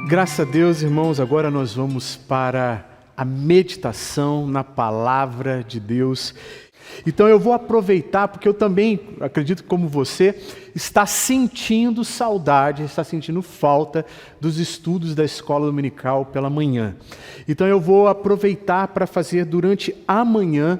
Graças a Deus, irmãos, agora nós vamos para a meditação na palavra de Deus. Então eu vou aproveitar, porque eu também, acredito que como você, está sentindo saudade, está sentindo falta dos estudos da escola dominical pela manhã. Então eu vou aproveitar para fazer durante a manhã,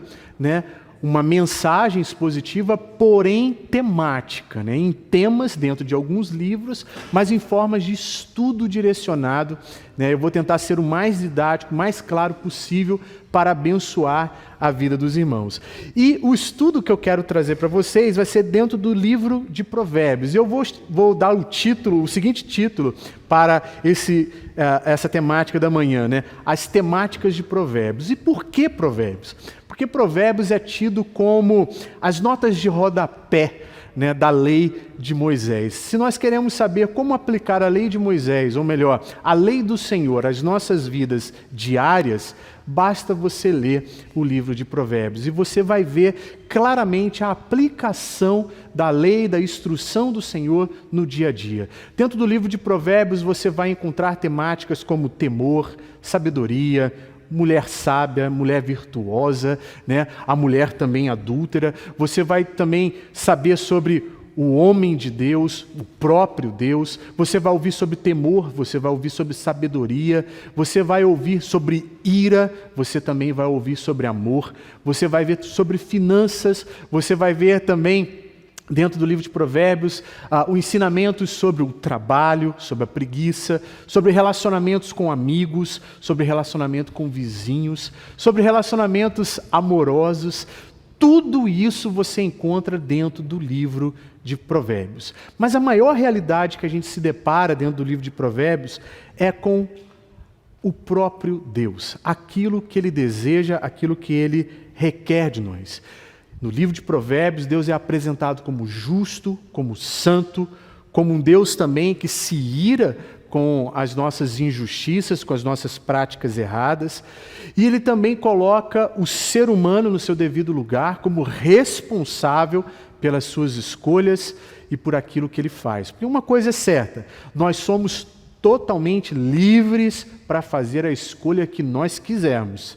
uma mensagem expositiva, porém temática, em temas dentro de alguns livros, mas em formas de estudo direcionado. Eu vou tentar ser o mais didático, mais claro possível para abençoar a vida dos irmãos. E o estudo que eu quero trazer para vocês vai ser dentro do livro de Provérbios. Eu vou dar o seguinte título para essa temática da manhã, As temáticas de Provérbios. E por que Provérbios? Porque Provérbios é tido como as notas de rodapé da lei de Moisés. Se nós queremos saber como aplicar a lei de Moisés, ou melhor, a lei do Senhor às nossas vidas diárias, basta você ler o livro de Provérbios e você vai ver claramente a aplicação da lei, da instrução do Senhor no dia a dia. Dentro do livro de Provérbios você vai encontrar temáticas como temor, sabedoria, mulher sábia, mulher virtuosa, a mulher também adúltera. Você vai também saber sobre o homem de Deus, o próprio Deus. Você vai ouvir sobre temor, você vai ouvir sobre sabedoria, você vai ouvir sobre ira, você também vai ouvir sobre amor, você vai ver sobre finanças, você vai ver também dentro do livro de Provérbios, o ensinamento sobre o trabalho, sobre a preguiça, sobre relacionamentos com amigos, sobre relacionamento com vizinhos, sobre relacionamentos amorosos. Tudo isso você encontra dentro do livro de Provérbios. Mas a maior realidade que a gente se depara dentro do livro de Provérbios é com o próprio Deus, aquilo que Ele deseja, aquilo que Ele requer de nós. No livro de Provérbios, Deus é apresentado como justo, como santo, como um Deus também que se ira com as nossas injustiças, com as nossas práticas erradas. E Ele também coloca o ser humano no seu devido lugar como responsável pelas suas escolhas e por aquilo que ele faz. Porque uma coisa é certa, nós somos totalmente livres para fazer a escolha que nós quisermos,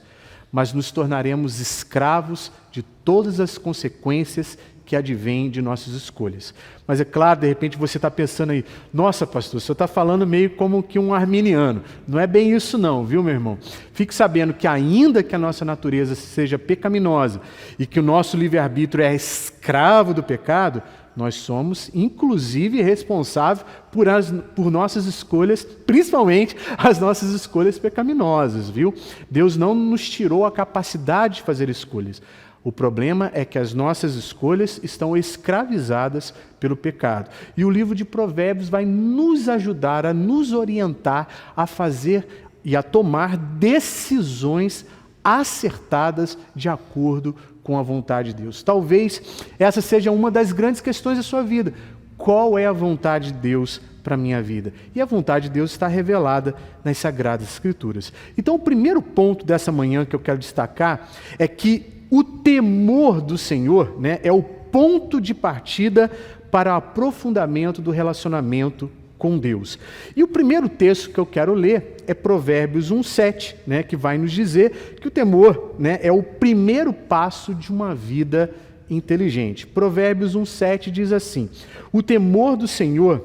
mas nos tornaremos escravos de todas as consequências que advêm de nossas escolhas. Mas é claro, de repente você está pensando aí, nossa pastor, o senhor está falando meio como que um arminiano. Não é bem isso não, viu meu irmão? Fique sabendo que ainda que a nossa natureza seja pecaminosa e que o nosso livre-arbítrio é escravo do pecado, nós somos, inclusive, responsáveis por nossas escolhas, principalmente as nossas escolhas pecaminosas, viu? Deus não nos tirou a capacidade de fazer escolhas. O problema é que as nossas escolhas estão escravizadas pelo pecado. E o livro de Provérbios vai nos ajudar, a nos orientar a fazer e a tomar decisões acertadas de acordo com a vontade de Deus. Talvez essa seja uma das grandes questões da sua vida. Qual é a vontade de Deus para a minha vida? E a vontade de Deus está revelada nas Sagradas Escrituras. Então, o primeiro ponto dessa manhã que eu quero destacar é que o temor do Senhor é o ponto de partida para o aprofundamento do relacionamento com Deus. E o primeiro texto que eu quero ler é Provérbios 1:7, que vai nos dizer que o temor é o primeiro passo de uma vida inteligente. Provérbios 1:7 diz assim: o temor do Senhor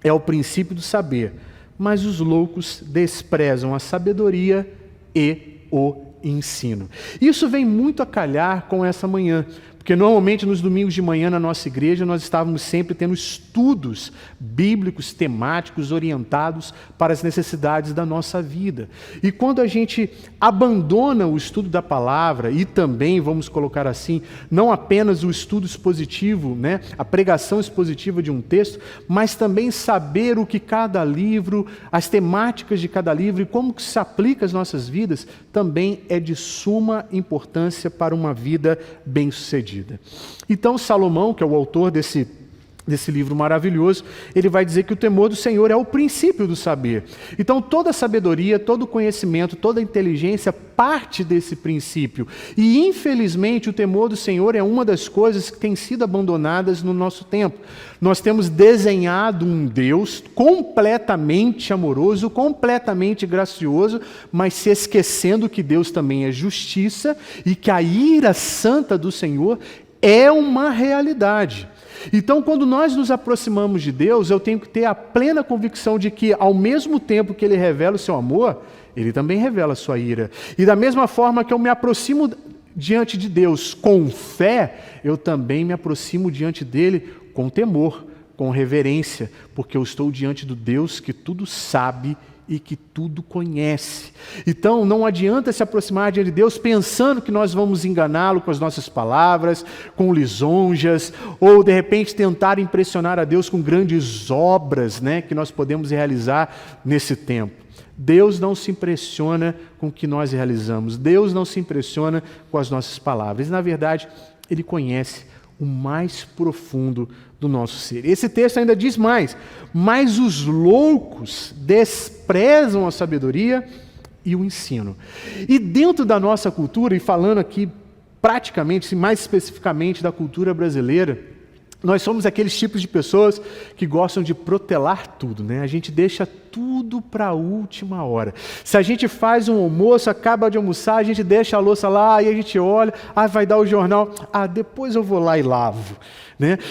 é o princípio do saber, mas os loucos desprezam a sabedoria e o ensino. Isso vem muito a calhar com essa manhã, porque normalmente nos domingos de manhã na nossa igreja nós estávamos sempre tendo estudos bíblicos, temáticos, orientados para as necessidades da nossa vida. E quando a gente abandona o estudo da palavra e também, vamos colocar assim, não apenas o estudo expositivo, a pregação expositiva de um texto, mas também saber o que cada livro, as temáticas de cada livro e como que se aplica às nossas vidas, também é de suma importância para uma vida bem-sucedida. Então Salomão, que é o autor desse desse livro maravilhoso, ele vai dizer que o temor do Senhor é o princípio do saber. Então toda a sabedoria, todo o conhecimento, toda a inteligência parte desse princípio. E infelizmente o temor do Senhor é uma das coisas que tem sido abandonadas no nosso tempo. Nós temos desenhado um Deus completamente amoroso, completamente gracioso, mas se esquecendo que Deus também é justiça e que a ira santa do Senhor é uma realidade. Então, quando nós nos aproximamos de Deus, eu tenho que ter a plena convicção de que, ao mesmo tempo que Ele revela o seu amor, Ele também revela a sua ira. E da mesma forma que eu me aproximo diante de Deus com fé, eu também me aproximo diante dEle com temor, com reverência, porque eu estou diante do Deus que tudo sabe e que tudo conhece. Então não adianta se aproximar diante de Deus pensando que nós vamos enganá-lo com as nossas palavras, com lisonjas, ou de repente tentar impressionar a Deus com grandes obras, que nós podemos realizar nesse tempo. Deus não se impressiona com o que nós realizamos, Deus não se impressiona com as nossas palavras. Na verdade, Ele conhece o mais profundo do nosso ser. Esse texto ainda diz mais: mas os loucos desprezam a sabedoria e o ensino. E dentro da nossa cultura, e falando aqui praticamente, mais especificamente da cultura brasileira, nós somos aqueles tipos de pessoas que gostam de protelar tudo, A gente deixa tudo para a última hora. Se a gente faz um almoço, acaba de almoçar, a gente deixa a louça lá, e a gente olha, vai dar o jornal, depois eu vou lá e lavo.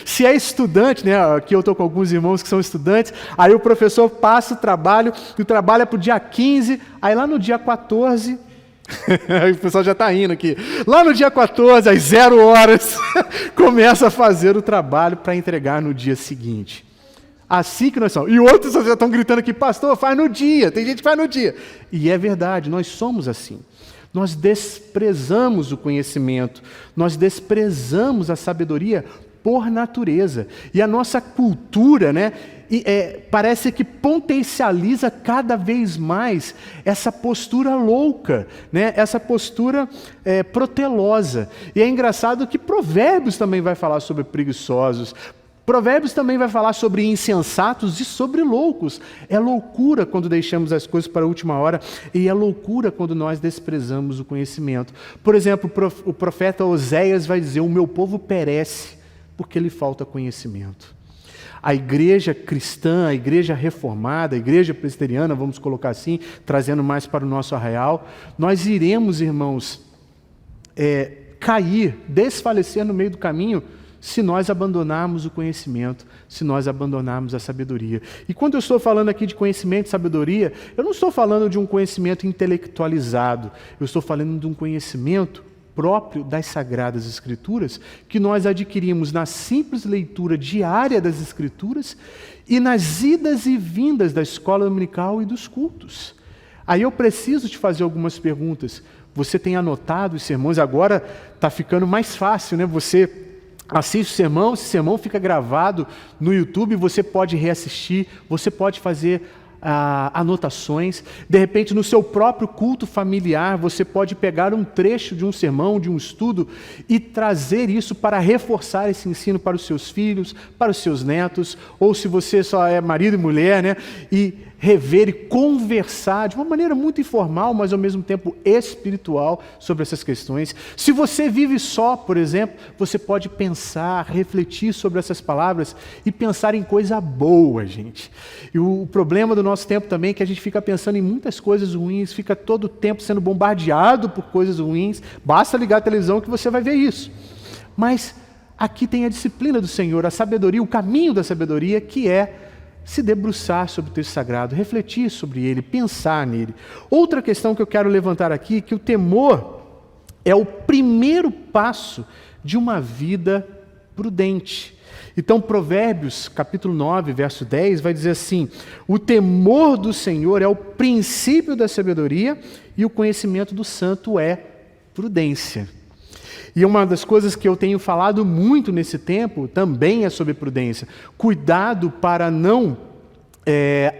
Se é estudante, aqui eu estou com alguns irmãos que são estudantes, aí o professor passa o trabalho, e o trabalho é para o dia 15, aí lá no dia 14... o pessoal já está indo aqui. Lá no dia 14, às 0 horas, começa a fazer o trabalho para entregar no dia seguinte. Assim que nós somos. E outros já estão gritando aqui: pastor, faz no dia. Tem gente que faz no dia. E é verdade, nós somos assim. Nós desprezamos o conhecimento, nós desprezamos a sabedoria por natureza. E a nossa cultura, parece que potencializa cada vez mais essa postura louca, essa postura protelosa. E é engraçado que Provérbios também vai falar sobre preguiçosos, Provérbios também vai falar sobre insensatos e sobre loucos. É loucura quando deixamos as coisas para a última hora, e é loucura quando nós desprezamos o conhecimento. Por exemplo, o profeta Oséias vai dizer: o meu povo perece porque lhe falta conhecimento. A igreja cristã, a igreja reformada, a igreja presbiteriana, vamos colocar assim, trazendo mais para o nosso arraial, nós iremos, irmãos, cair, desfalecer no meio do caminho, se nós abandonarmos o conhecimento, se nós abandonarmos a sabedoria. E quando eu estou falando aqui de conhecimento e sabedoria, eu não estou falando de um conhecimento intelectualizado, eu estou falando de um conhecimento próprio das Sagradas Escrituras, que nós adquirimos na simples leitura diária das Escrituras e nas idas e vindas da escola dominical e dos cultos. Aí eu preciso te fazer algumas perguntas. Você tem anotado os sermões? Agora está ficando mais fácil, Você assiste o sermão, esse sermão fica gravado no YouTube, você pode reassistir, você pode fazer anotações. De repente, no seu próprio culto familiar, você pode pegar um trecho de um sermão, de um estudo, e trazer isso para reforçar esse ensino para os seus filhos, para os seus netos, ou se você só é marido e mulher, e rever e conversar de uma maneira muito informal, mas ao mesmo tempo espiritual sobre essas questões. Se você vive só, por exemplo, você pode pensar, refletir sobre essas palavras e pensar em coisa boa, gente. E o problema do nosso tempo também é que a gente fica pensando em muitas coisas ruins, fica todo o tempo sendo bombardeado por coisas ruins. Basta ligar a televisão que você vai ver isso. Mas aqui tem a disciplina do Senhor, a sabedoria, o caminho da sabedoria, que é se debruçar sobre o texto sagrado, refletir sobre ele, pensar nele. Outra questão que eu quero levantar aqui é que o temor é o primeiro passo de uma vida prudente. Então, Provérbios, capítulo 9, verso 10, vai dizer assim: o temor do Senhor é o princípio da sabedoria e o conhecimento do santo é prudência. E uma das coisas que eu tenho falado muito nesse tempo também é sobre prudência. Cuidado para não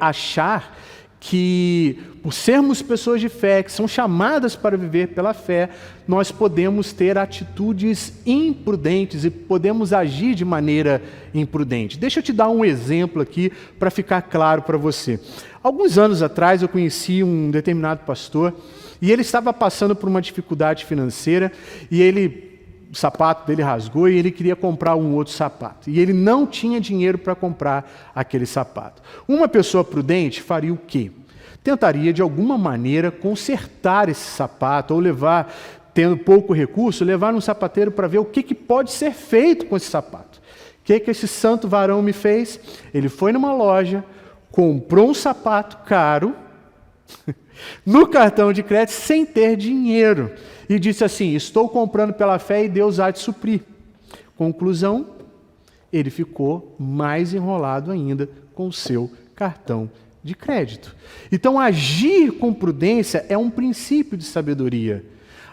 achar que, por sermos pessoas de fé, que são chamadas para viver pela fé, nós podemos ter atitudes imprudentes e podemos agir de maneira imprudente. Deixa eu te dar um exemplo aqui para ficar claro para você. Alguns anos atrás eu conheci um determinado pastor e ele estava passando por uma dificuldade financeira e o sapato dele rasgou e ele queria comprar um outro sapato. E ele não tinha dinheiro para comprar aquele sapato. Uma pessoa prudente faria o quê? Tentaria, de alguma maneira, consertar esse sapato ou levar, tendo pouco recurso, levar um sapateiro para ver o que pode ser feito com esse sapato. O que esse santo varão me fez? Ele foi numa loja, comprou um sapato caro, no cartão de crédito, sem ter dinheiro. E disse assim: estou comprando pela fé e Deus há de suprir. Conclusão, ele ficou mais enrolado ainda com o seu cartão de crédito. Então, agir com prudência é um princípio de sabedoria.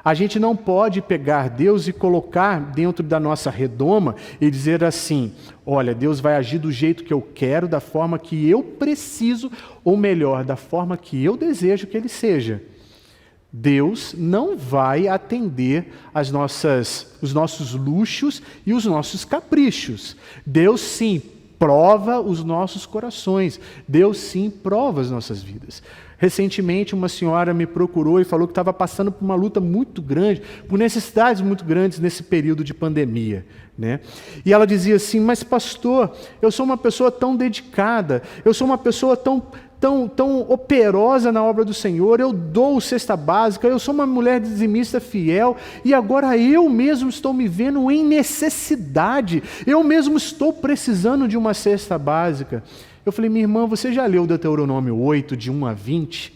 A gente não pode pegar Deus e colocar dentro da nossa redoma e dizer assim: olha, Deus vai agir do jeito que eu quero, da forma que eu preciso, ou melhor, da forma que eu desejo que Ele seja. Deus não vai atender os nossos luxos e os nossos caprichos. Deus sim prova os nossos corações. Deus sim prova as nossas vidas. Recentemente uma senhora me procurou e falou que estava passando por uma luta muito grande, por necessidades muito grandes nesse período de pandemia, né? E ela dizia assim: mas pastor, eu sou uma pessoa tão dedicada, eu sou uma pessoa tão operosa na obra do Senhor, eu dou cesta básica, eu sou uma mulher dizimista fiel, e agora eu mesmo estou me vendo em necessidade, eu mesmo estou precisando de uma cesta básica. Eu falei: minha irmã, você já leu Deuteronômio 8, de 1 a 20?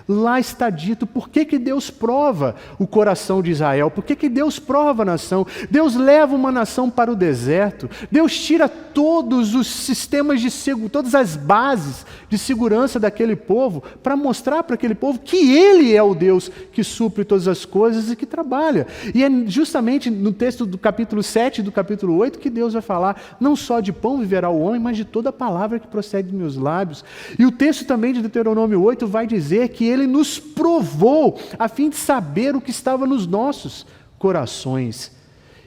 Lá está dito por que Deus prova o coração de Israel, por que Deus prova a nação. Deus leva uma nação para o deserto, Deus tira todos os sistemas de segurança, todas as bases de segurança daquele povo, para mostrar para aquele povo que Ele é o Deus que supre todas as coisas e que trabalha. E é justamente no texto do capítulo 7 e do capítulo 8 que Deus vai falar: não só de pão viverá o homem, mas de toda a palavra que procede dos meus lábios. E o texto também de Deuteronômio 8 vai dizer que Ele nos provou a fim de saber o que estava nos nossos corações.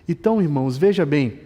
Então, irmãos, veja bem,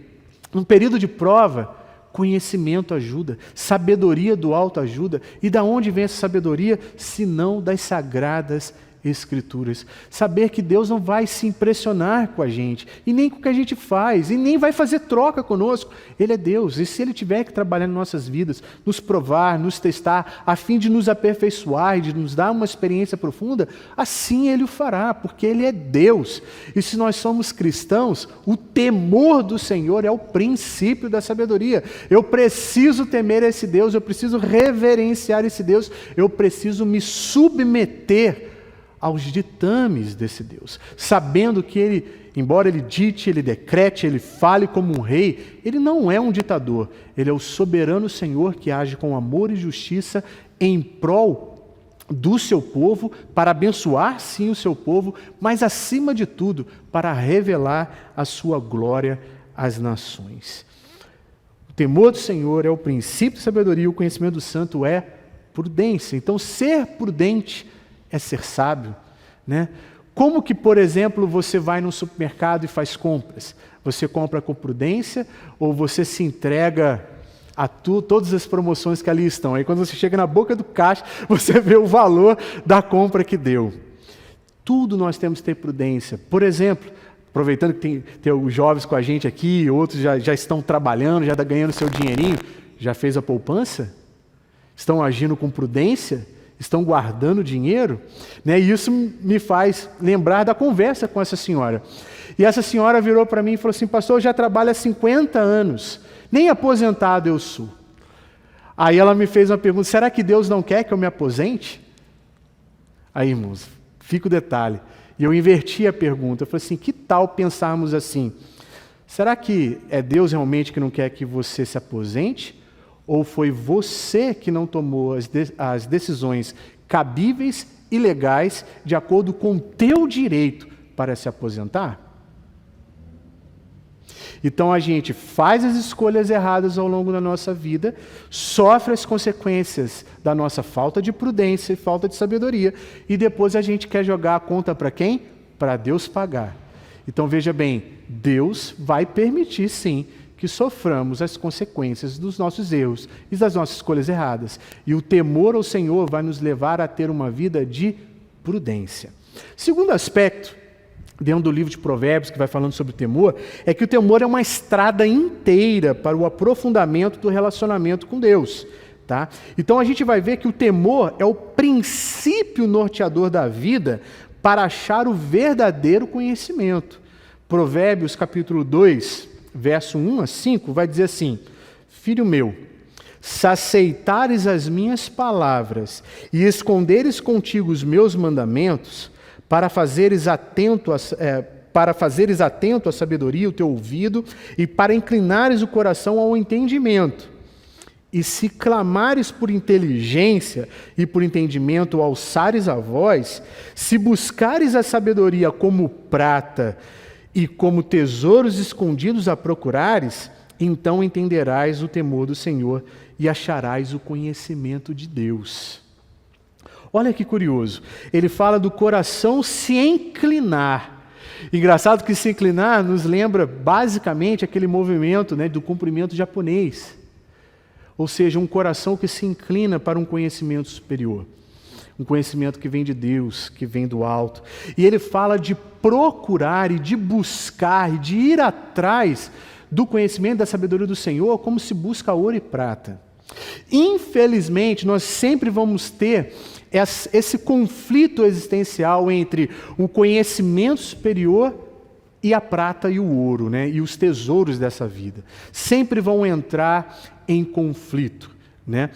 num período de prova, conhecimento ajuda, sabedoria do alto ajuda. E da onde vem essa sabedoria? Senão das sagradas Escrituras. Saber que Deus não vai se impressionar com a gente, e nem com o que a gente faz, e nem vai fazer troca conosco. Ele é Deus, e se Ele tiver que trabalhar em nossas vidas, nos provar, nos testar, a fim de nos aperfeiçoar e de nos dar uma experiência profunda, assim Ele o fará, porque Ele é Deus. E se nós somos cristãos, o temor do Senhor é o princípio da sabedoria. Eu preciso temer esse Deus, eu preciso reverenciar esse Deus, eu preciso me submeter aos ditames desse Deus, sabendo que Ele, embora Ele dite, Ele decrete, Ele fale como um rei, Ele não é um ditador, Ele é o soberano Senhor que age com amor e justiça em prol do seu povo, para abençoar sim o seu povo, mas acima de tudo, para revelar a sua glória às nações. O temor do Senhor é o princípio de sabedoria, o conhecimento do santo é prudência. Então, ser prudente é ser sábio, né? Como que, por exemplo, você vai no supermercado e faz compras? Você compra com prudência ou você se entrega a todas as promoções que ali estão? Aí quando você chega na boca do caixa, você vê o valor da compra que deu. Tudo nós temos que ter prudência. Por exemplo, aproveitando que tem os jovens com a gente aqui, outros já estão trabalhando, já estão ganhando seu dinheirinho, já fez a poupança? Estão agindo com prudência? Estão guardando dinheiro, né? E isso me faz lembrar da conversa com essa senhora. E essa senhora virou para mim e falou assim: pastor, eu já trabalho há 50 anos, nem aposentado eu sou. Aí ela me fez uma pergunta: será que Deus não quer que eu me aposente? Aí, irmãos, fica o detalhe. E eu inverti a pergunta, eu falei assim: que tal pensarmos assim? Será que é Deus realmente que não quer que você se aposente? Ou foi você que não tomou as decisões cabíveis e legais de acordo com o teu direito para se aposentar? Então a gente faz as escolhas erradas ao longo da nossa vida, sofre as consequências da nossa falta de prudência e falta de sabedoria, e depois a gente quer jogar a conta para quem? Para Deus pagar. Então veja bem, Deus vai permitir sim que soframos as consequências dos nossos erros e das nossas escolhas erradas. E o temor ao Senhor vai nos levar a ter uma vida de prudência. Segundo aspecto, dentro do livro de Provérbios, que vai falando sobre o temor, é que o temor é uma estrada inteira para o aprofundamento do relacionamento com Deus. Tá? Então a gente vai ver que o temor é o princípio norteador da vida para achar o verdadeiro conhecimento. Provérbios capítulo 2, verso 1 a 5, vai dizer assim: Filho meu, se aceitares as minhas palavras e esconderes contigo os meus mandamentos, para fazeres atento à sabedoria o teu ouvido e para inclinares o coração ao entendimento, e se clamares por inteligência e por entendimento alçares a voz, se buscares a sabedoria como prata e como tesouros escondidos a procurares, então entenderás o temor do Senhor e acharás o conhecimento de Deus. Olha que curioso, ele fala do coração se inclinar. Engraçado que se inclinar nos lembra basicamente aquele movimento, né, do comprimento japonês. Ou seja, um coração que se inclina para um conhecimento superior. Um conhecimento que vem de Deus, que vem do alto. E ele fala de procurar e de buscar e de ir atrás do conhecimento da sabedoria do Senhor como se busca ouro e prata. Infelizmente, nós sempre vamos ter esse conflito existencial entre o conhecimento superior e a prata e o ouro, né? E os tesouros dessa vida. Sempre vão entrar em conflito, né?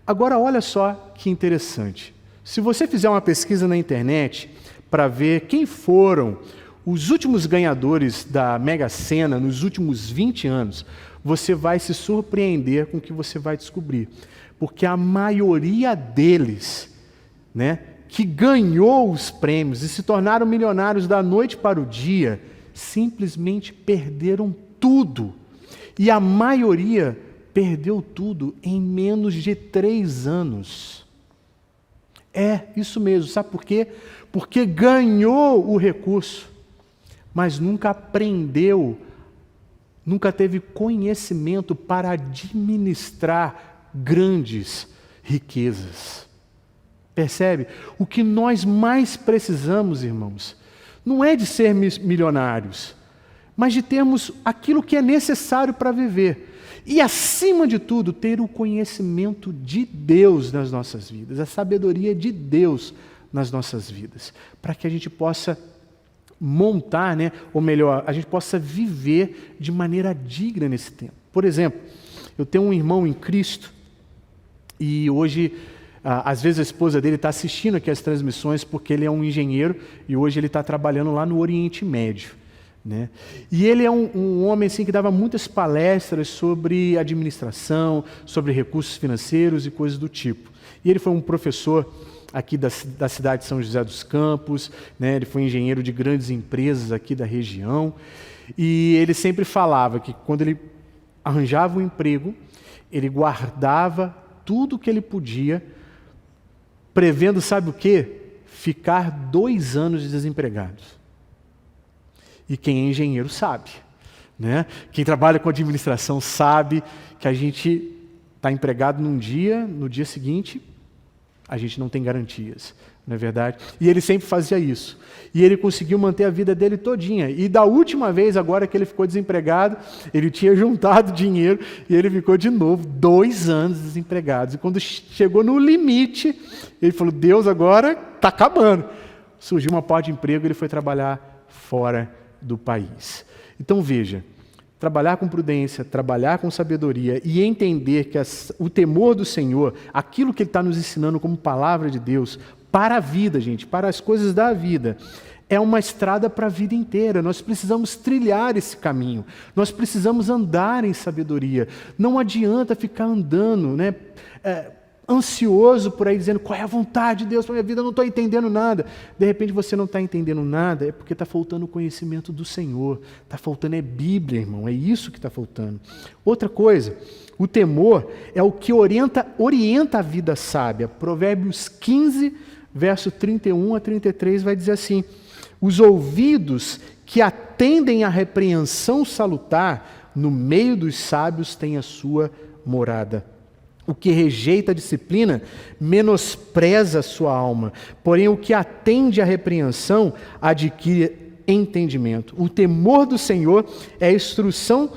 Agora, olha só que interessante. Se você fizer uma pesquisa na internet para ver quem foram os últimos ganhadores da Mega Sena nos últimos 20 anos, você vai se surpreender com o que você vai descobrir. Porque a maioria deles, né, que ganhou os prêmios e se tornaram milionários da noite para o dia, simplesmente perderam tudo. E a maioria perdeu tudo em menos de 3 anos. É, isso mesmo. Sabe por quê? Porque ganhou o recurso, mas nunca aprendeu, nunca teve conhecimento para administrar grandes riquezas. Percebe? O que nós mais precisamos, irmãos, não é de ser milionários, mas de termos aquilo que é necessário para viver. E, acima de tudo, ter o conhecimento de Deus nas nossas vidas, a sabedoria de Deus nas nossas vidas, para que a gente possa montar, né, ou melhor, a gente possa viver de maneira digna nesse tempo. Por exemplo, eu tenho um irmão em Cristo e hoje, às vezes a esposa dele está assistindo aqui as transmissões porque ele é um engenheiro e hoje ele está trabalhando lá no Oriente Médio, né? E ele é um homem assim, que dava muitas palestras sobre administração, sobre recursos financeiros e coisas do tipo. E ele foi um professor aqui da cidade de São José dos Campos, né? Ele foi engenheiro de grandes empresas aqui da região, e ele sempre falava que quando ele arranjava um emprego, ele guardava tudo que ele podia, prevendo, sabe o quê? Ficar 2 anos de desempregado. E quem é engenheiro sabe, né? Quem trabalha com administração sabe que a gente está empregado num dia, no dia seguinte a gente não tem garantias, não é verdade? E ele sempre fazia isso. E ele conseguiu manter a vida dele todinha. E da última vez, agora que ele ficou desempregado, ele tinha juntado dinheiro e ele ficou de novo 2 anos desempregado. E quando chegou no limite, ele falou: Deus, agora está acabando. Surgiu uma porta de emprego e ele foi trabalhar fora do país. Então veja, trabalhar com prudência, trabalhar com sabedoria e entender que o temor do Senhor, aquilo que Ele está nos ensinando como palavra de Deus, para a vida, gente, para as coisas da vida, é uma estrada para a vida inteira. Nós precisamos trilhar esse caminho, nós precisamos andar em sabedoria. Não adianta ficar andando, né, ansioso por aí dizendo qual é a vontade de Deus para a minha vida, eu não estou entendendo nada. De repente você não está entendendo nada, é porque está faltando o conhecimento do Senhor. Está faltando é Bíblia, irmão, é isso que está faltando. Outra coisa, o temor é o que orienta a vida sábia. Provérbios 15, verso 31 a 33 vai dizer assim: os ouvidos que atendem à repreensão salutar, no meio dos sábios tem a sua morada. O que rejeita a disciplina menospreza a sua alma, porém o que atende à repreensão adquire entendimento. O temor do Senhor é a instrução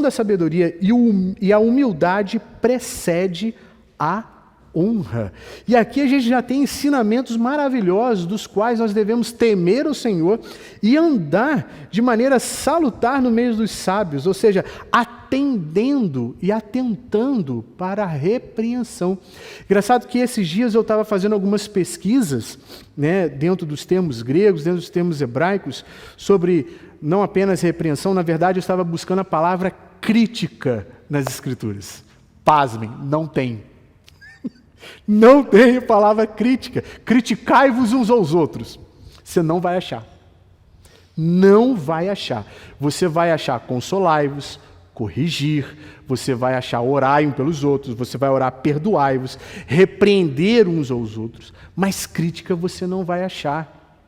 da sabedoria, e a humildade precede a honra. E aqui a gente já tem ensinamentos maravilhosos dos quais nós devemos temer o Senhor e andar de maneira salutar no meio dos sábios, ou seja, atendendo e atentando para a repreensão. Engraçado que esses dias eu estava fazendo algumas pesquisas, né, dentro dos termos gregos, dentro dos termos hebraicos, sobre não apenas repreensão, na verdade eu estava buscando a palavra crítica nas Escrituras. Pasmem, não tem. Não tem palavra crítica. Criticai-vos uns aos outros. Você não vai achar. Não vai achar. Você vai achar consolai-vos, corrigir, você vai achar orai um pelos outros, você vai orar perdoai-vos, repreender uns aos outros, mas crítica você não vai achar.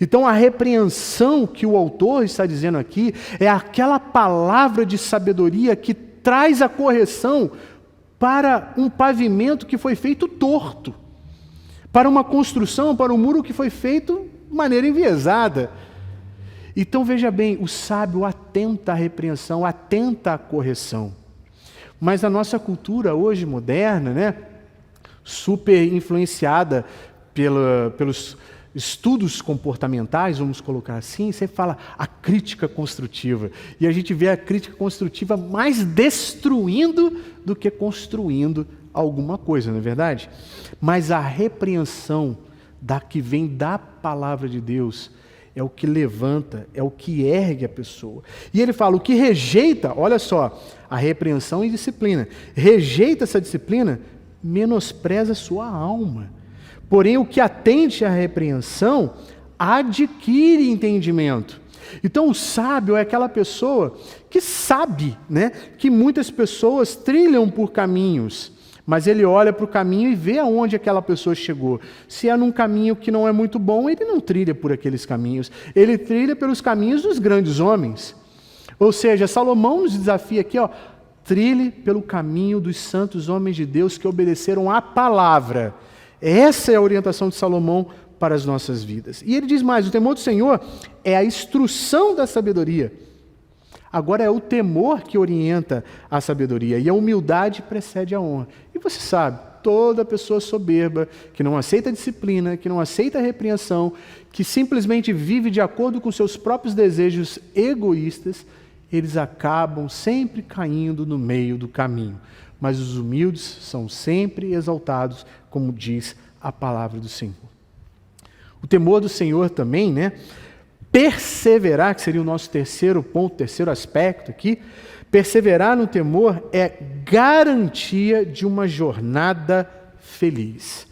Então a repreensão que o autor está dizendo aqui é aquela palavra de sabedoria que traz a correção para um pavimento que foi feito torto, para uma construção, para um muro que foi feito de maneira enviesada. Então veja bem, o sábio atenta à repreensão, atenta à correção. Mas a nossa cultura hoje moderna, né, super influenciada pelos estudos comportamentais, vamos colocar assim, sempre fala a crítica construtiva. E a gente vê a crítica construtiva mais destruindo do que construindo alguma coisa, não é verdade? Mas a repreensão que vem da palavra de Deus é o que levanta, é o que ergue a pessoa. E ele fala, o que rejeita, olha só, a repreensão e disciplina, rejeita essa disciplina, menospreza a sua alma. Porém, o que atende à repreensão adquire entendimento. Então, o sábio é aquela pessoa que sabe, né, que muitas pessoas trilham por caminhos, mas ele olha para o caminho e vê aonde aquela pessoa chegou. Se é num caminho que não é muito bom, ele não trilha por aqueles caminhos. Ele trilha pelos caminhos dos grandes homens. Ou seja, Salomão nos desafia aqui, ó, trilhe pelo caminho dos santos homens de Deus que obedeceram à palavra. Essa é a orientação de Salomão para as nossas vidas. E ele diz mais, o temor do Senhor é a instrução da sabedoria. Agora é o temor que orienta a sabedoria, e a humildade precede a honra. E você sabe, toda pessoa soberba, que não aceita a disciplina, que não aceita a repreensão, que simplesmente vive de acordo com seus próprios desejos egoístas, eles acabam sempre caindo no meio do caminho. Mas os humildes são sempre exaltados, como diz a palavra do Senhor. O temor do Senhor também, né? Perseverar, que seria o nosso terceiro ponto, terceiro aspecto aqui, perseverar no temor é garantia de uma jornada feliz.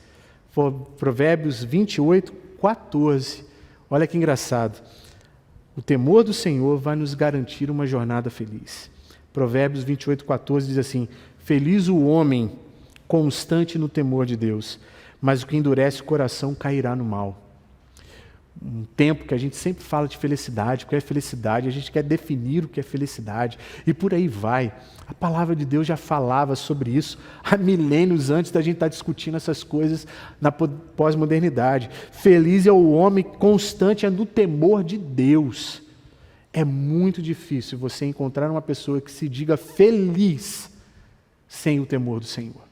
Provérbios 28, 14. Olha que engraçado. O temor do Senhor vai nos garantir uma jornada feliz. Provérbios 28, 14 diz assim, feliz o homem constante no temor de Deus, mas o que endurece o coração cairá no mal. Um tempo que a gente sempre fala de felicidade, o que é felicidade, a gente quer definir o que é felicidade, e por aí vai. A palavra de Deus já falava sobre isso há milênios antes da gente estar discutindo essas coisas na pós-modernidade. Feliz é o homem constante no temor de Deus. É muito difícil você encontrar uma pessoa que se diga feliz sem o temor do Senhor.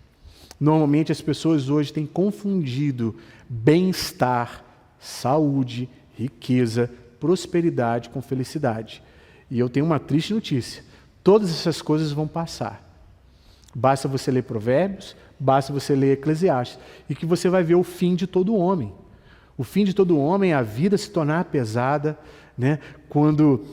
Normalmente as pessoas hoje têm confundido bem-estar, saúde, riqueza, prosperidade com felicidade. E eu tenho uma triste notícia. Todas essas coisas vão passar. Basta você ler Provérbios, basta você ler Eclesiastes, e que você vai ver o fim de todo homem. O fim de todo homem é a vida se tornar pesada, né? Quando,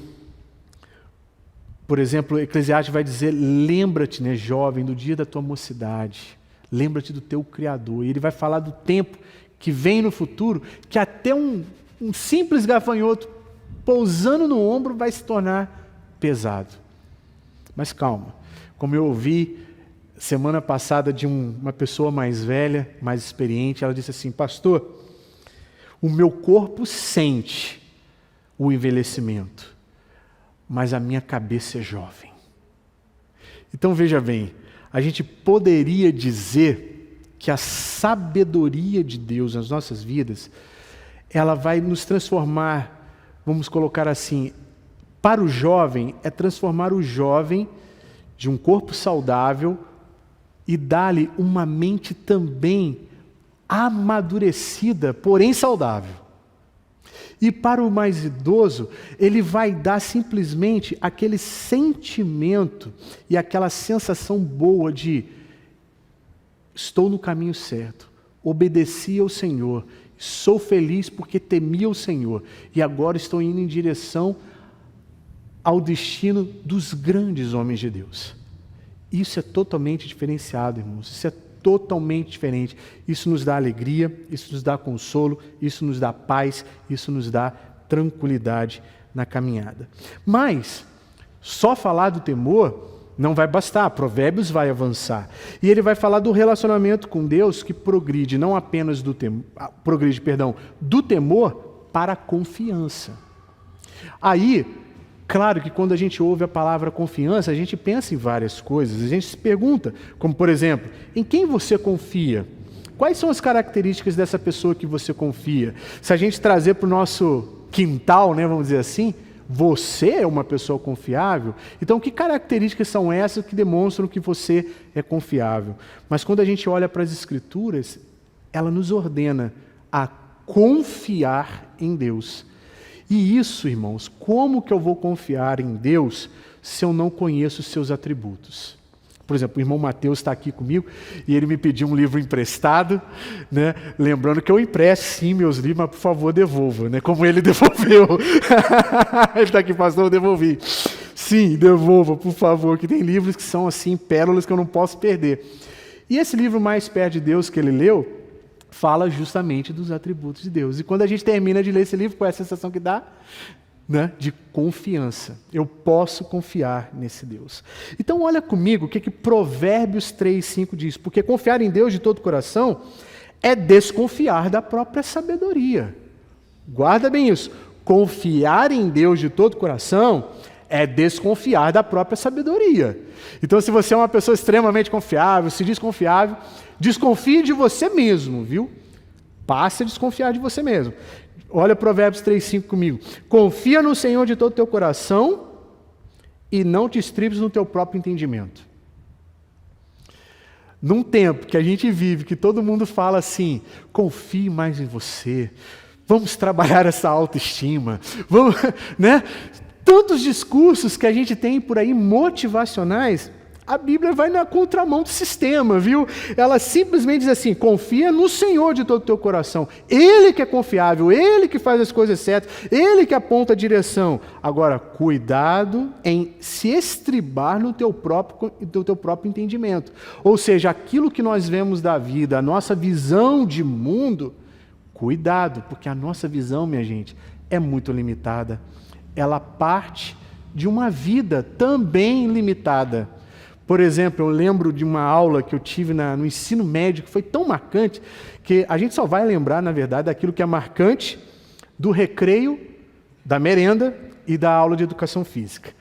por exemplo, Eclesiastes vai dizer, lembra-te, né, jovem, do dia da tua mocidade. Lembra-te do teu Criador. E ele vai falar do tempo que vem no futuro, que até um simples gafanhoto pousando no ombro vai se tornar pesado. Mas calma, como eu ouvi semana passada de uma pessoa mais velha, mais experiente, ela disse assim: pastor, o meu corpo sente o envelhecimento, mas a minha cabeça é jovem. Então veja bem, a gente poderia dizer que a sabedoria de Deus nas nossas vidas, ela vai nos transformar, vamos colocar assim, para o jovem, é transformar o jovem de um corpo saudável e dar-lhe uma mente também amadurecida, porém saudável. E para o mais idoso, ele vai dar simplesmente aquele sentimento e aquela sensação boa de estou no caminho certo, obedeci ao Senhor, sou feliz porque temi ao Senhor e agora estou indo em direção ao destino dos grandes homens de Deus. Isso é totalmente diferenciado, irmãos. Isso é totalmente diferente. Isso nos dá alegria, isso nos dá consolo, isso nos dá paz, isso nos dá tranquilidade na caminhada. Mas, só falar do temor não vai bastar. Provérbios vai avançar. E ele vai falar do relacionamento com Deus que progride não apenas do temor para a confiança. Aí, claro que quando a gente ouve a palavra confiança, a gente pensa em várias coisas, a gente se pergunta, como por exemplo, em quem você confia? Quais são as características dessa pessoa que você confia? Se a gente trazer para o nosso quintal, né, vamos dizer assim, você é uma pessoa confiável? Então, que características são essas que demonstram que você é confiável? Mas quando a gente olha para as Escrituras, ela nos ordena a confiar em Deus. E isso, irmãos, como que eu vou confiar em Deus se eu não conheço os seus atributos? Por exemplo, o irmão Mateus está aqui comigo e ele me pediu um livro emprestado, né? Lembrando que eu empresto sim meus livros, mas por favor devolva, né? Como ele devolveu. Ele está aqui, pastor, eu devolvi. Sim, devolva, por favor, que tem livros que são assim, pérolas que eu não posso perder. E esse livro Mais Perto de Deus que ele leu, fala justamente dos atributos de Deus. E quando a gente termina de ler esse livro, qual é a sensação que dá? Né? De confiança. Eu posso confiar nesse Deus. Então olha comigo o que Provérbios 3:5 diz. Porque confiar em Deus de todo o coração é desconfiar da própria sabedoria. Guarda bem isso. Confiar em Deus de todo o coração é desconfiar da própria sabedoria. Então se você é uma pessoa extremamente confiável, se diz confiável, desconfie de você mesmo, viu? Passe a desconfiar de você mesmo. Olha Provérbios 3:5 comigo. Confia no Senhor de todo o teu coração e não te estribes no teu próprio entendimento. Num tempo que a gente vive, que todo mundo fala assim, confie mais em você, vamos trabalhar essa autoestima, vamos, né? Tantos discursos que a gente tem por aí motivacionais, a Bíblia vai na contramão do sistema, viu? Ela simplesmente diz assim, confia no Senhor de todo o teu coração. Ele que é confiável, Ele que faz as coisas certas, Ele que aponta a direção. Agora, cuidado em se estribar no teu próprio entendimento. Ou seja, aquilo que nós vemos da vida, a nossa visão de mundo, cuidado, porque a nossa visão, minha gente, é muito limitada. Ela parte de uma vida também limitada. Por exemplo, eu lembro de uma aula que eu tive no ensino médio, que foi tão marcante, que a gente só vai lembrar, na verdade, daquilo que é marcante do recreio, da merenda e da aula de educação física.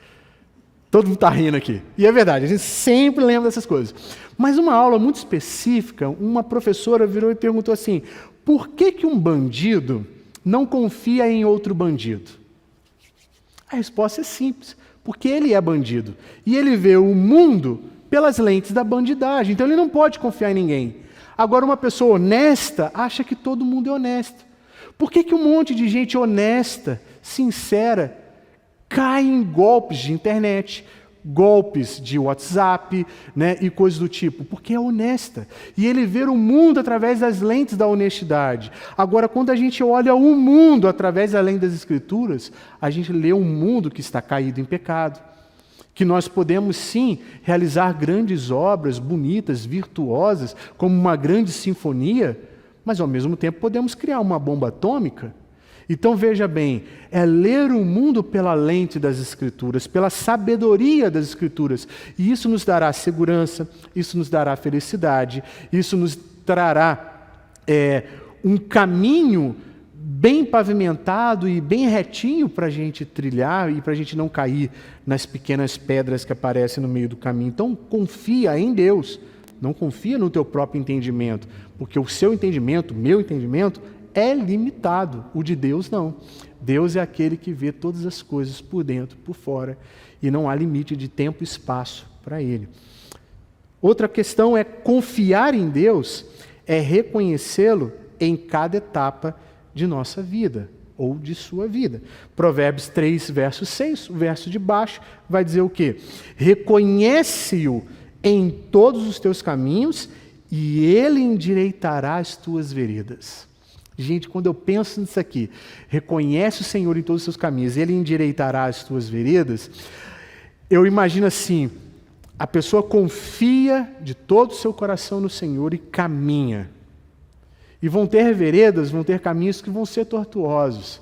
Todo mundo está rindo aqui. E é verdade, a gente sempre lembra dessas coisas. Mas uma aula muito específica, uma professora virou e perguntou assim, por que um bandido não confia em outro bandido? A resposta é simples. Porque ele é bandido. E ele vê o mundo pelas lentes da bandidagem. Então ele não pode confiar em ninguém. Agora uma pessoa honesta acha que todo mundo é honesto. Por que um monte de gente honesta, sincera, cai em golpes de internet, golpes de WhatsApp, né, e coisas do tipo? Porque é honesta. E ele vê o mundo através das lentes da honestidade. Agora, quando a gente olha o mundo através da lente das Escrituras, a gente lê um mundo que está caído em pecado, que nós podemos sim realizar grandes obras bonitas, virtuosas, como uma grande sinfonia, mas ao mesmo tempo podemos criar uma bomba atômica. Então veja bem, é ler o mundo pela lente das Escrituras, pela sabedoria das Escrituras, e isso nos dará segurança, isso nos dará felicidade, isso nos trará um caminho bem pavimentado e bem retinho para a gente trilhar e para a gente não cair nas pequenas pedras que aparecem no meio do caminho. Então confia em Deus, não confia no teu próprio entendimento, porque o seu entendimento, o meu entendimento, é limitado, o de Deus não. Deus é aquele que vê todas as coisas por dentro, por fora, e não há limite de tempo e espaço para Ele. Outra questão é confiar em Deus, é reconhecê-lo em cada etapa de nossa vida, ou de sua vida. Provérbios 3, verso 6, o verso de baixo, vai dizer o quê? Reconhece-o em todos os teus caminhos, e Ele endireitará as tuas veredas. Gente, quando eu penso nisso aqui, reconhece o Senhor em todos os seus caminhos, Ele endireitará as tuas veredas, eu imagino assim, a pessoa confia de todo o seu coração no Senhor e caminha. E vão ter veredas, vão ter caminhos que vão ser tortuosos.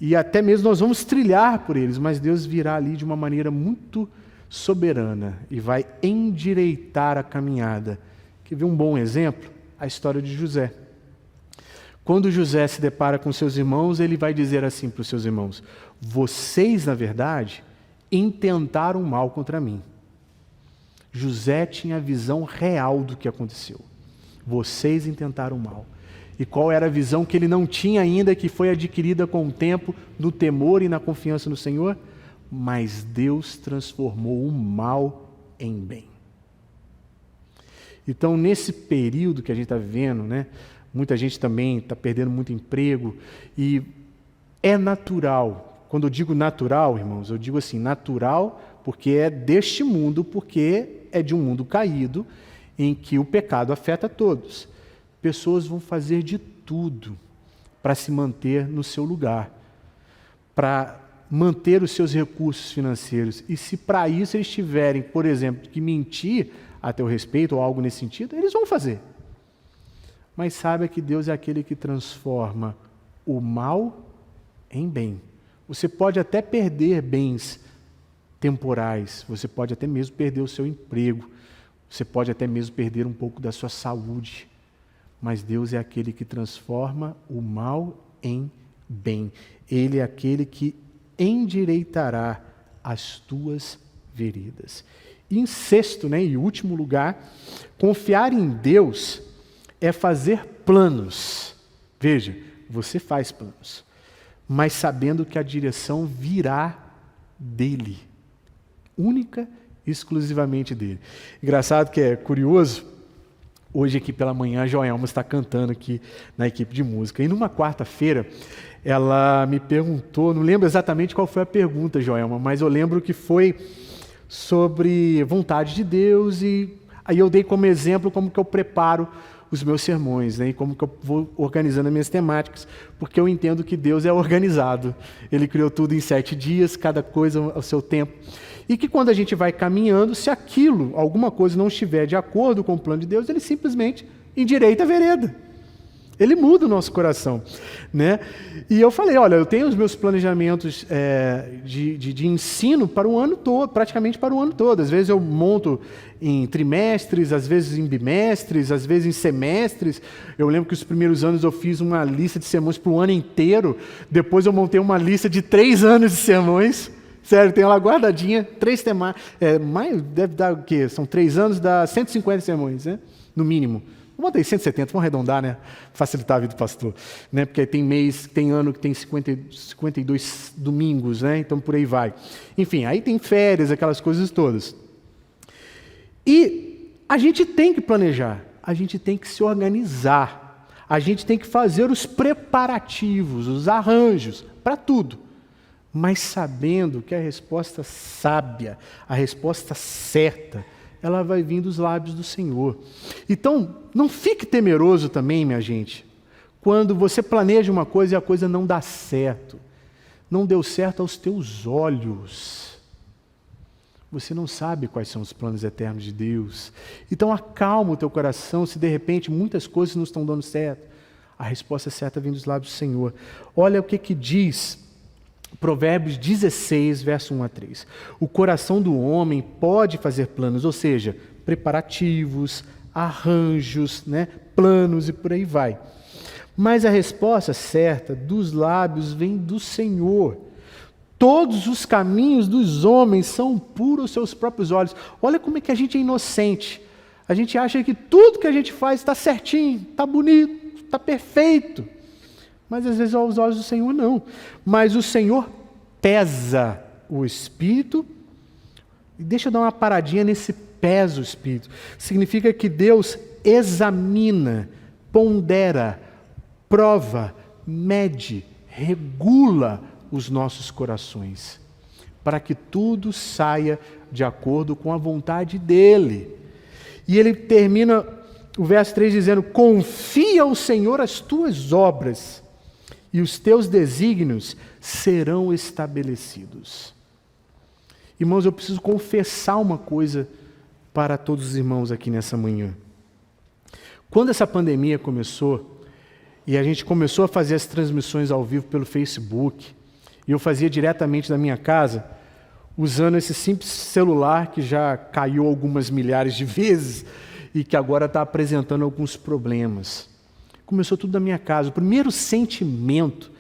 E até mesmo nós vamos trilhar por eles, mas Deus virá ali de uma maneira muito soberana e vai endireitar a caminhada. Quer ver um bom exemplo? A história de José. Quando José se depara com seus irmãos, ele vai dizer assim para os seus irmãos: vocês, na verdade, intentaram mal contra mim. José tinha a visão real do que aconteceu. Vocês intentaram mal. E qual era a visão que ele não tinha ainda, que foi adquirida com o tempo, no temor e na confiança no Senhor? Mas Deus transformou o mal em bem. Então, nesse período que a gente está vivendo, né, muita gente também está perdendo muito emprego, e é natural. Quando eu digo natural, irmãos, eu digo assim, natural porque é deste mundo, porque é de um mundo caído, em que o pecado afeta todos. Pessoas vão fazer de tudo para se manter no seu lugar, para manter os seus recursos financeiros. E se para isso eles tiverem, por exemplo, que mentir a teu respeito ou algo nesse sentido, eles vão fazer. Mas saiba que Deus é aquele que transforma o mal em bem. Você pode até perder bens temporais, você pode até mesmo perder o seu emprego, você pode até mesmo perder um pouco da sua saúde, mas Deus é aquele que transforma o mal em bem. Ele é aquele que endireitará as tuas veredas. E em sexto, e último lugar, confiar em Deus é fazer planos. Veja, você faz planos, mas sabendo que a direção virá dele, única e exclusivamente dele. Engraçado que é curioso, hoje aqui pela manhã a Joelma está cantando aqui na equipe de música, e numa quarta-feira ela me perguntou, não lembro exatamente qual foi a pergunta, Joelma, mas eu lembro que foi sobre vontade de Deus, e aí eu dei como exemplo como que eu preparo os meus sermões, e como que eu vou organizando as minhas temáticas, porque eu entendo que Deus é organizado. Ele criou tudo em 7 dias, cada coisa ao seu tempo. E que quando a gente vai caminhando, se alguma coisa não estiver de acordo com o plano de Deus, Ele simplesmente endireita a vereda. Ele muda o nosso coração, E eu falei, olha, eu tenho os meus planejamentos de ensino para o ano todo, praticamente para o ano todo. Às vezes eu monto em trimestres, às vezes em bimestres, às vezes em semestres. Eu lembro que os primeiros anos eu fiz uma lista de sermões para o ano inteiro. Depois eu montei uma lista de 3 anos de sermões. Sério, tem ela guardadinha, 3 temas. Deve dar o quê? São 3 anos, dá 150 sermões, no mínimo. Vamos botar aí 170, vamos arredondar, facilitar a vida do pastor, porque tem ano que tem 52 domingos, então por aí vai. Enfim, aí tem férias, aquelas coisas todas. E a gente tem que planejar, a gente tem que se organizar, a gente tem que fazer os preparativos, os arranjos, para tudo, mas sabendo que a resposta sábia, a resposta certa, ela vai vir dos lábios do Senhor. Então, não fique temeroso também, minha gente, quando você planeja uma coisa e a coisa não dá certo. Não deu certo aos teus olhos. Você não sabe quais são os planos eternos de Deus. Então acalma o teu coração se de repente muitas coisas não estão dando certo. A resposta certa vem dos lábios do Senhor. Olha o que diz Provérbios 16, verso 1 a 3. O coração do homem pode fazer planos, ou seja, preparativos, arranjos, planos e por aí vai. Mas a resposta certa dos lábios vem do Senhor. Todos os caminhos dos homens são puros aos seus próprios olhos. Olha como é que a gente é inocente. A gente acha que tudo que a gente faz está certinho, está bonito, está perfeito. Mas às vezes aos olhos do Senhor não. Mas o Senhor pesa o Espírito. E deixa eu dar uma paradinha nesse pesa o Espírito. Significa que Deus examina, pondera, prova, mede, regula os nossos corações, para que tudo saia de acordo com a vontade dEle. E ele termina o verso 3 dizendo: confia ao Senhor as tuas obras, e os teus desígnios serão estabelecidos. Irmãos, eu preciso confessar uma coisa para todos os irmãos aqui nessa manhã. Quando essa pandemia começou, e a gente começou a fazer as transmissões ao vivo pelo Facebook, e eu fazia diretamente da minha casa, usando esse simples celular que já caiu algumas milhares de vezes e que agora está apresentando alguns problemas. Começou tudo da minha casa. O primeiro sentimento,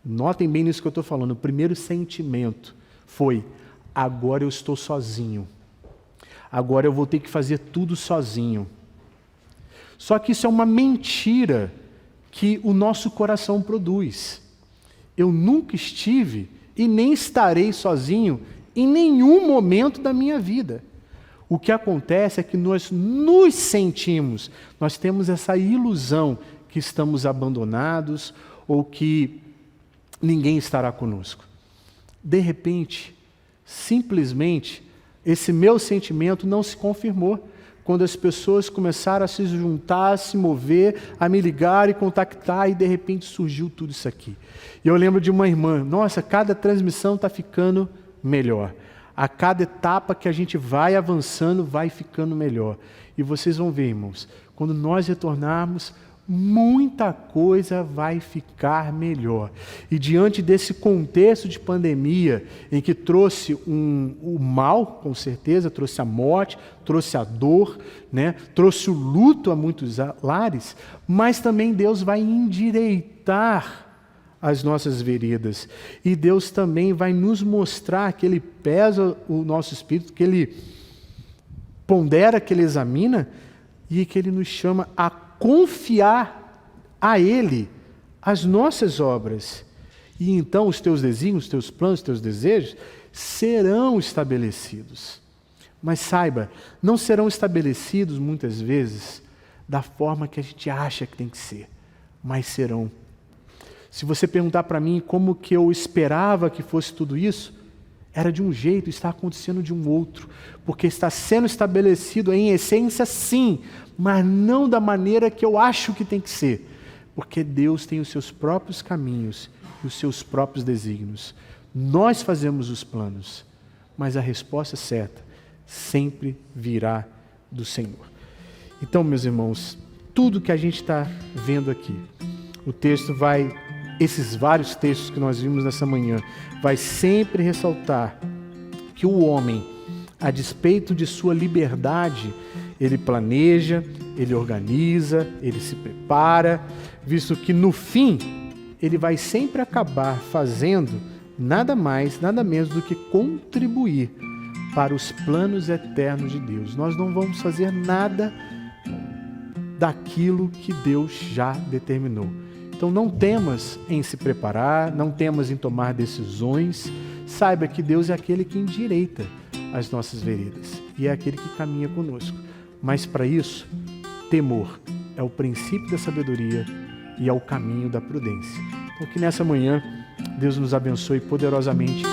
notem bem nisso que eu estou falando, o primeiro sentimento foi: agora eu estou sozinho. Agora eu vou ter que fazer tudo sozinho. Só que isso é uma mentira que o nosso coração produz. Eu nunca estive e nem estarei sozinho em nenhum momento da minha vida. O que acontece é que nós nos sentimos, nós temos essa ilusão que estamos abandonados ou que ninguém estará conosco. De repente, simplesmente, esse meu sentimento não se confirmou. Quando as pessoas começaram a se juntar, a se mover, a me ligar e contactar, e de repente surgiu tudo isso aqui. E eu lembro de uma irmã: nossa, cada transmissão está ficando melhor. A cada etapa que a gente vai avançando, vai ficando melhor. E vocês vão ver, irmãos, quando nós retornarmos, muita coisa vai ficar melhor. E diante desse contexto de pandemia, em que trouxe o mal, com certeza, trouxe a morte, trouxe a dor, trouxe o luto a muitos lares, mas também Deus vai endireitar as nossas veredas. E Deus também vai nos mostrar que Ele pesa o nosso espírito, que Ele pondera, que Ele examina, e que Ele nos chama a confiar a Ele as nossas obras. E então os teus desígnios, os teus planos, os teus desejos serão estabelecidos. Mas saiba, não serão estabelecidos muitas vezes da forma que a gente acha que tem que ser, mas serão. Se você perguntar para mim como que eu esperava que fosse tudo isso, era de um jeito, está acontecendo de um outro, porque está sendo estabelecido em essência sim, mas não da maneira que eu acho que tem que ser, porque Deus tem os seus próprios caminhos e os seus próprios desígnios. Nós fazemos os planos, mas a resposta certa sempre virá do Senhor. Então, meus irmãos, tudo que a gente está vendo aqui, o texto vai, esses vários textos que nós vimos nessa manhã, vai sempre ressaltar que o homem, a despeito de sua liberdade, ele planeja, ele organiza, ele se prepara, visto que no fim ele vai sempre acabar fazendo nada mais, nada menos do que contribuir para os planos eternos de Deus. Nós não vamos fazer nada daquilo que Deus já determinou. Então não temas em se preparar, não temas em tomar decisões. Saiba que Deus é aquele que endireita as nossas veredas e é aquele que caminha conosco. Mas para isso, temor é o princípio da sabedoria e é o caminho da prudência. Então que nessa manhã Deus nos abençoe poderosamente